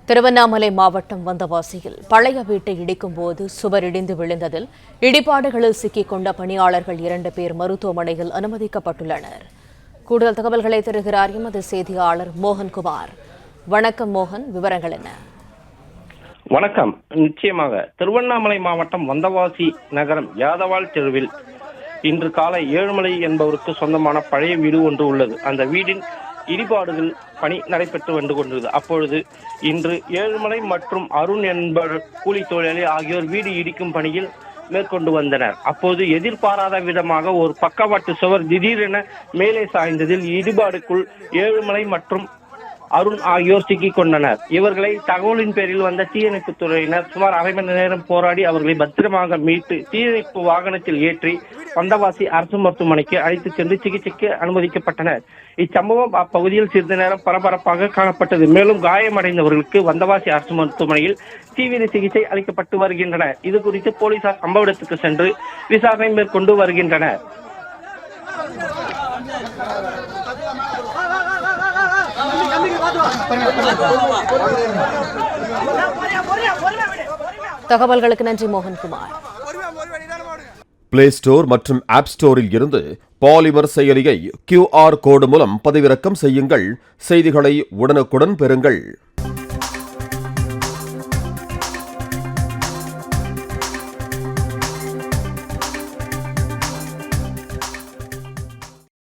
திருவண்ணாமலை மாவட்டம் வந்தவாசியில் பழைய வீட்டை இடிக்கும் போது சுவர் இடிந்து விழுந்ததில் இடிபாடுகளில் சிக்கிக் கொண்ட பணியாளர்கள் 2 பேர் மருத்துவமனையில் அனுமதிக்கப்பட்டுள்ளனர். கூடுதல் தகவல்களை தருகிறார் எமது செய்தியாளர் மோகன்குமார். வணக்கம் மோகன், விவரங்கள் என்ன? வணக்கம். நிச்சயமாக திருவண்ணாமலை மாவட்டம் வந்தவாசி நகரம் யாதவாள் தெருவில் இன்று காலை ஏழுமலை என்பவருக்கு சொந்தமான பழைய வீடு ஒன்று உள்ளது. அந்த வீடின் இடிபாடுகள் பணி நடைபெற்று வந்து கொண்டது. அப்பொழுது இன்று ஏழுமலை மற்றும் அருண் என்பவர் கூலி தொழிலாளி ஆகியோர் வீடு இடிக்கும் பணியில் மேற்கொண்டு வந்தனர். அப்போது எதிர்பாராத விதமாக ஒரு பக்கவாட்டு சுவர் திடீரென மேலே சாய்ந்ததில் இடிபாடுக்குள் ஏழுமலை மற்றும் அருண் ஆகியோர் சிக்கிக் கொண்டனர். இவர்களை தகவலின் பேரில் வந்த தீயணைப்பு துறையினர் சுமார் அரை மணி நேரம் போராடி அவர்களை பத்திரமாக மீட்டு தீயணைப்பு வாகனத்தில் ஏற்றி வந்தவாசி அரசு மருத்துவமனைக்கு அழைத்துச் சென்று சிகிச்சைக்கு அனுமதிக்கப்பட்டனர். இச்சம்பவம் அப்பகுதியில் சிறிது நேரம் பரபரப்பாக காணப்பட்டது. மேலும் காயமடைந்தவர்களுக்கு வந்தவாசி அரசு மருத்துவமனையில் தீவிர சிகிச்சை அளிக்கப்பட்டு வருகின்றனர். இது குறித்து போலீசார் சம்பவ இடத்துக்கு சென்று விசாரணை மேற்கொண்டு வருகின்றனர். தகவல்களுக்கு நன்றி மோகன்குமார். பிளே ஸ்டோர் மற்றும் ஆப் ஸ்டோரில் இருந்து பாலிமர் செயலியை QR கோடு மூலம் பதிவிறக்கம் செய்யுங்கள். செய்திகளை உடனுக்குடன் பெறுங்கள்.